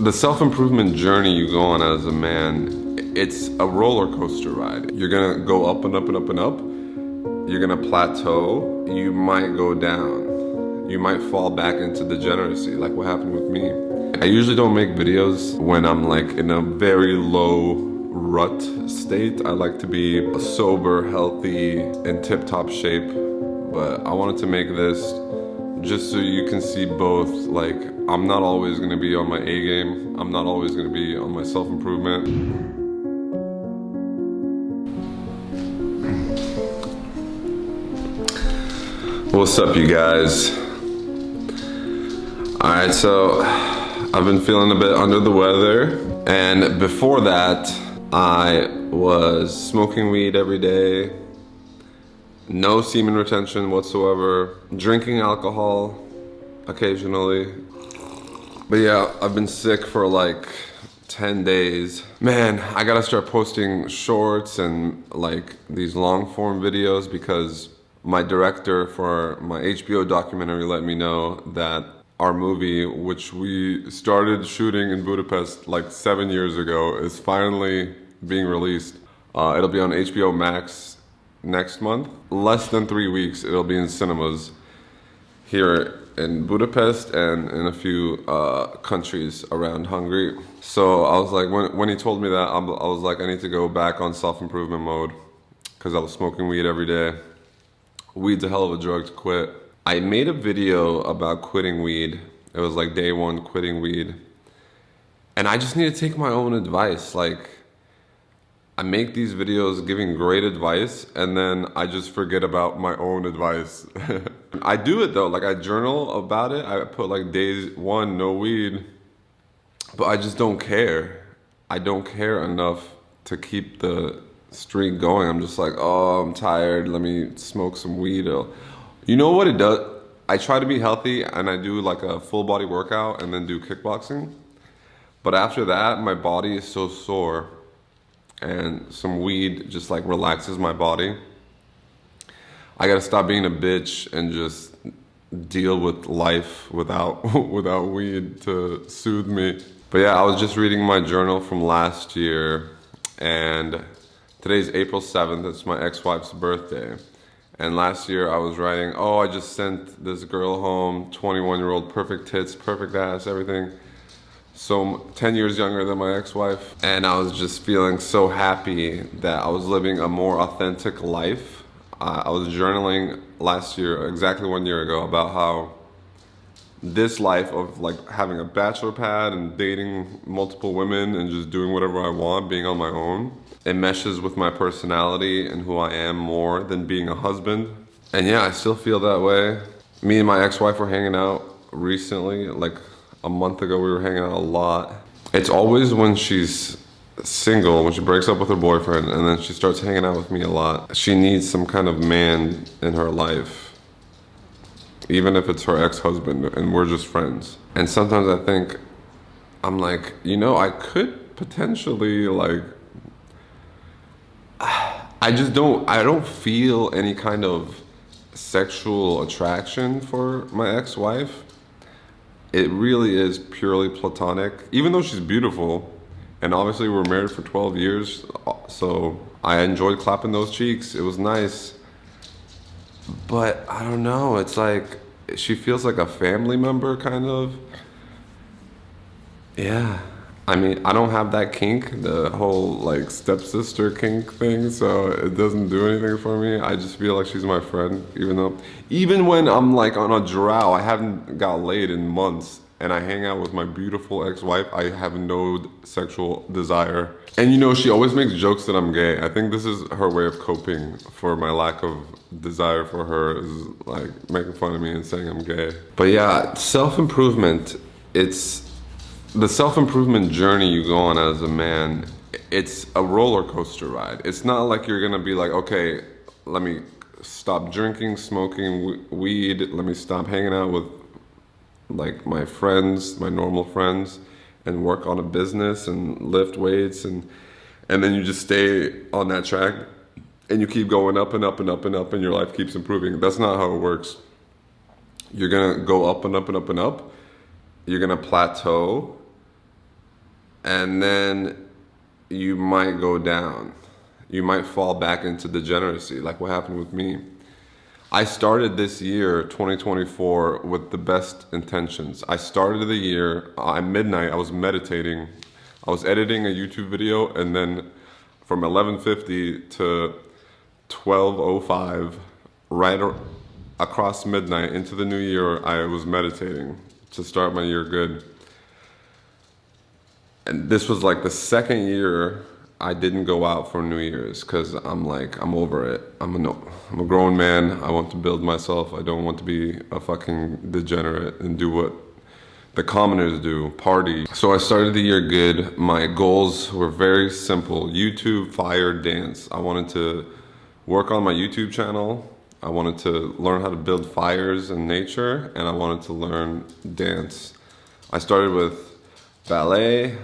The self-improvement journey you go on as a man, it's a roller coaster ride. You're gonna go up and up and up and up. You're gonna plateau. You might go down. You might fall back into degeneracy, like what happened with me. I usually don't make videos when I'm like in a very low rut state. I like to be sober, healthy, in tip-top shape. But I wanted to make this just so you can see both. Like, I'm not always gonna be on my A game. I'm not always gonna be on my self-improvement. What's up, you guys? All right, so I've been feeling a bit under the weather, and before that, I was smoking weed every day, no semen retention whatsoever, drinking alcohol occasionally. But yeah, I've been sick for like 10 days. Man, I gotta start posting shorts and like these long form videos because my director for my HBO documentary let me know that our movie, which we started shooting in Budapest like 7 years ago, is finally being released. It'll be on HBO Max next month. Less than 3 weeks, it'll be in cinemas here in Budapest and in a few countries around Hungary. So I was like, when he told me that, I was like, I need to go back on self-improvement mode because I was smoking weed every day. Weed's a hell of a drug to quit. I made a video about quitting weed. It was like day one quitting weed. And I just need to take my own advice. Like, I make these videos giving great advice and then I just forget about my own advice. I do it though, like I journal about it. I put like days one, no weed, but I just don't care. I don't care enough to keep the streak going. I'm just like, oh, I'm tired. Let me smoke some weed. You know what it does? I try to be healthy and I do like a full body workout and then do kickboxing. But after that, my body is so sore and some weed just like relaxes my body. I gotta stop being a bitch and just deal with life without without weed to soothe me. But yeah, I was just reading my journal from last year and today's April 7th, it's my ex-wife's birthday. And last year I was writing, oh, I just sent this girl home, 21-year-old, perfect tits, perfect ass, everything. So 10 years younger than my ex-wife. And I was just feeling so happy that I was living a more authentic life. I was journaling last year, exactly 1 year ago, about how this life of like having a bachelor pad and dating multiple women and just doing whatever I want, being on my own, it meshes with my personality and who I am more than being a husband. And yeah, I still feel that way. Me and my ex-wife were hanging out recently, like a month ago we were hanging out a lot. It's always when she's single, when she breaks up with her boyfriend and then she starts hanging out with me a lot. She needs some kind of man in her life, even if it's her ex-husband and we're just friends. And sometimes I think, I'm like, you know, I could potentially like, I don't feel any kind of sexual attraction for my ex-wife. It really is purely platonic, even though she's beautiful. And obviously we're married for 12 years, so I enjoyed clapping those cheeks. It was nice. But I don't know, it's like, she feels like a family member, kind of. Yeah. I mean, I don't have that kink, the whole like stepsister kink thing, so it doesn't do anything for me. I just feel like she's my friend, even when I'm like on a drow, I haven't got laid in months, and I hang out with my beautiful ex-wife, I have no sexual desire. And you know, she always makes jokes that I'm gay. I think this is her way of coping for my lack of desire for her, is like making fun of me and saying I'm gay. But yeah, self-improvement, the self-improvement journey you go on as a man, it's a roller coaster ride. It's not like you're gonna be like, okay, let me stop drinking, smoking weed, let me stop hanging out with like my friends, my normal friends, and work on a business and lift weights and then you just stay on that track and you keep going up and up and up and up and your life keeps improving. That's not how it works. You're gonna go up and up and up and up. You're gonna plateau. and then you might go down. You might fall back into degeneracy, like what happened with me. I started this year, 2024, with the best intentions. I started the year at midnight. I was meditating. I was editing a YouTube video, and then from 11:50 to 12:05, across midnight into the new year, I was meditating to start my year good. And this was like the second year I didn't go out for New Year's because I'm like, I'm over it. I'm a grown man. I want to build myself. I don't want to be a fucking degenerate and do what the commoners do, party. So I started the year good. My goals were very simple. YouTube, fire, dance. I wanted to work on my YouTube channel. I wanted to learn how to build fires in nature, and I wanted to learn dance. I started with ballet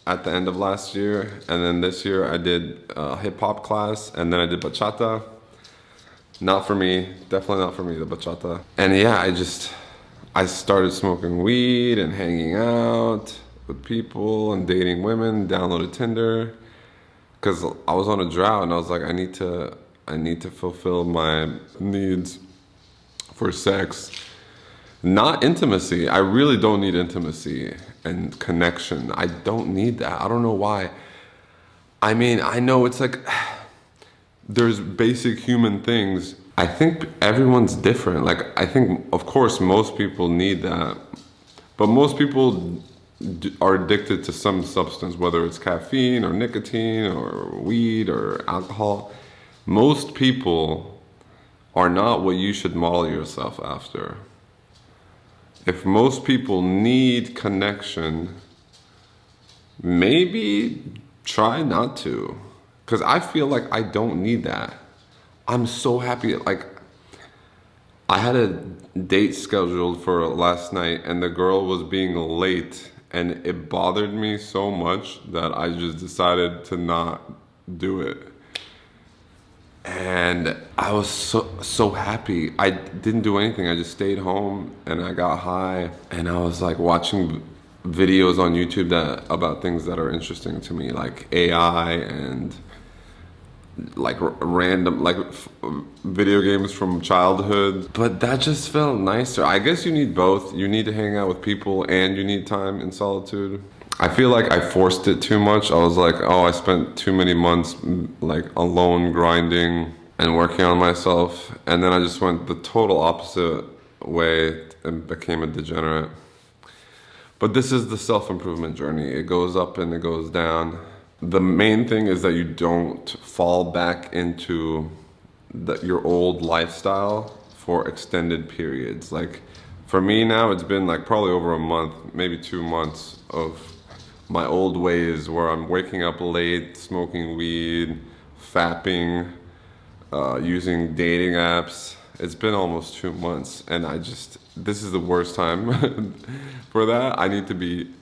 at the end of last year, and then this year I did a hip-hop class, and then I did bachata. Not for me, definitely not for me, the bachata. And yeah, I started smoking weed and hanging out with people and dating women, downloaded Tinder, because I was on a drought, and I was like, I need to fulfill my needs for sex. Not intimacy. I really don't need intimacy and connection. I don't need that. I don't know why. I mean, I know it's like, there's basic human things. I think everyone's different. Like, I think, of course, most people need that. But most people are addicted to some substance, whether it's caffeine or nicotine or weed or alcohol. Most people are not what you should model yourself after. If most people need connection, maybe try not to. Because I feel like I don't need that. I'm so happy. Like, I had a date scheduled for last night, and the girl was being late, and it bothered me so much that I just decided to not do it. And I was so happy. I didn't do anything. I just stayed home and I got high, and I was like watching videos on YouTube about things that are interesting to me, like AI and like random video games from childhood. But that just felt nicer. I guess you need both. You need to hang out with people and you need time in solitude. I feel like I forced it too much. I was like, oh, I spent too many months like alone grinding and working on myself, and then I just went the total opposite way and became a degenerate. But this is the self-improvement journey. It goes up and it goes down. The main thing is that you don't fall back into your old lifestyle for extended periods. Like for me now, it's been like probably over a month, maybe 2 months of my old ways where I'm waking up late, smoking weed, fapping, using dating apps. It's been almost 2 months, and this is the worst time for that.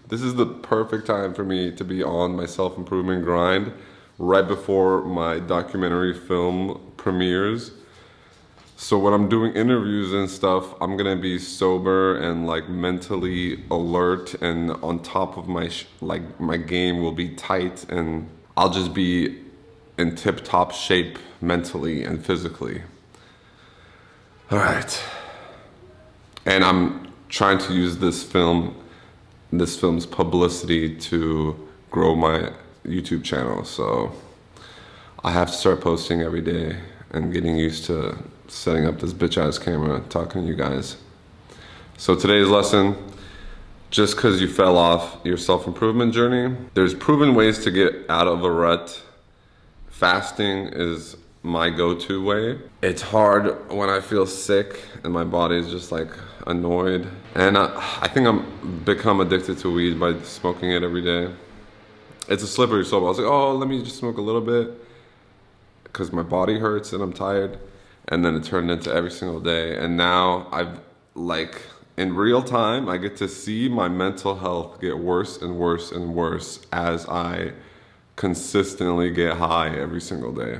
This is the perfect time for me to be on my self-improvement grind right before my documentary film premieres. So when I'm doing interviews and stuff, I'm gonna be sober and like mentally alert, and on top of my game will be tight, and I'll just be in tip-top shape mentally and physically. All right. And I'm trying to use this film's publicity to grow my YouTube channel. So I have to start posting every day and getting used to setting up this bitch-ass camera, talking to you guys. So today's lesson, just because you fell off your self-improvement journey, there's proven ways to get out of a rut. Fasting is my go-to way. It's hard when I feel sick and my body is just like annoyed. And I think I'm become addicted to weed by smoking it every day. It's a slippery slope. I was like, oh, let me just smoke a little bit because my body hurts and I'm tired. And then it turned into every single day. And now in real time, I get to see my mental health get worse and worse and worse as I consistently get high every single day.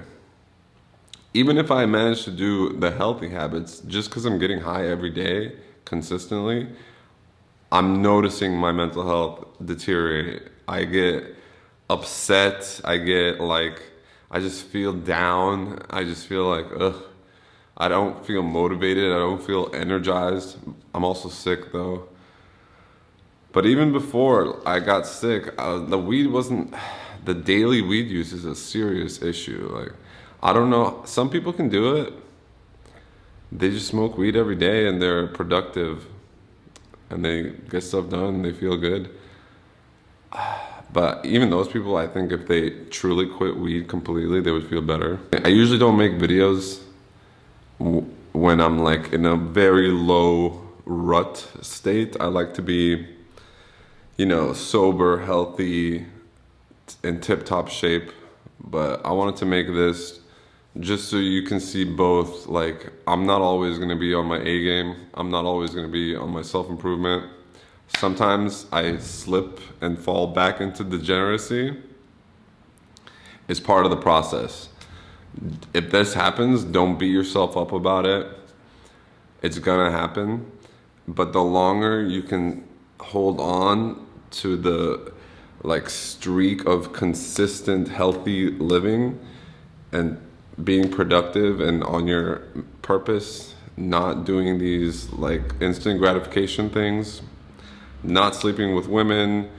Even if I manage to do the healthy habits, just because I'm getting high every day consistently, I'm noticing my mental health deteriorate. I get upset. I get like, I just feel down. I just feel like, ugh. I don't feel motivated. I don't feel energized. I'm also sick though. But even before I got sick, the weed wasn't, the daily weed use is a serious issue. Like, I don't know, some people can do it. They just smoke weed every day and they're productive and they get stuff done and they feel good. But even those people, I think if they truly quit weed completely, they would feel better. I usually don't make videos when I'm like in a very low rut state. I like to be, you know, sober, healthy, in tip-top shape. But I wanted to make this just so you can see both. Like, I'm not always gonna be on my A game. I'm not always gonna be on my self-improvement. Sometimes I slip and fall back into degeneracy. It's part of the process. If this happens, don't beat yourself up about it. It's gonna happen. But the longer you can hold on to the like streak of consistent healthy living and being productive and on your purpose, not doing these like instant gratification things, not sleeping with women,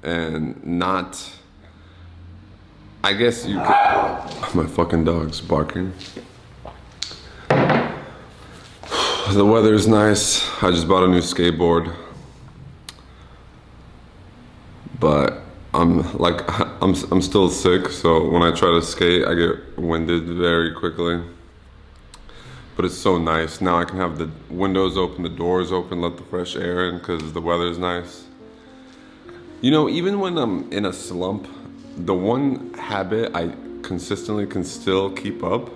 and not, I guess you could, my fucking dog's barking. The weather's nice. I just bought a new skateboard. But I'm still sick, so when I try to skate, I get winded very quickly. But it's so nice. Now I can have the windows open, the doors open, let the fresh air in because the weather's nice. You know, even when I'm in a slump, the one habit I consistently can still keep up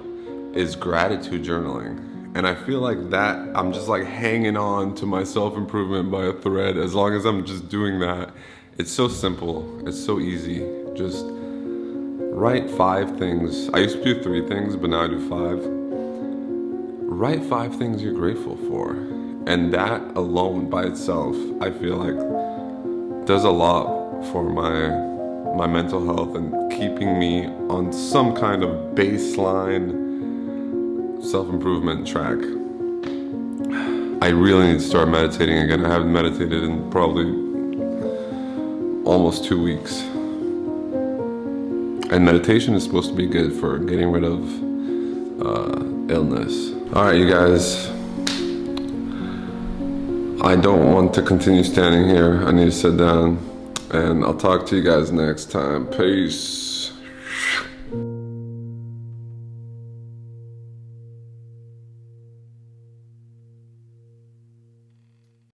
is gratitude journaling. And I feel like that, I'm just like hanging on to my self-improvement by a thread as long as I'm just doing that. It's so simple, it's so easy. Just write 5 things. I used to do 3 things, but now I do 5. Write 5 things you're grateful for. And that alone by itself, I feel like does a lot for my mental health and keeping me on some kind of baseline self-improvement track. I really need to start meditating again. I haven't meditated in probably almost 2 weeks. And meditation is supposed to be good for getting rid of illness. All right, you guys. I don't want to continue standing here. I need to sit down. And I'll talk to you guys next time. Peace.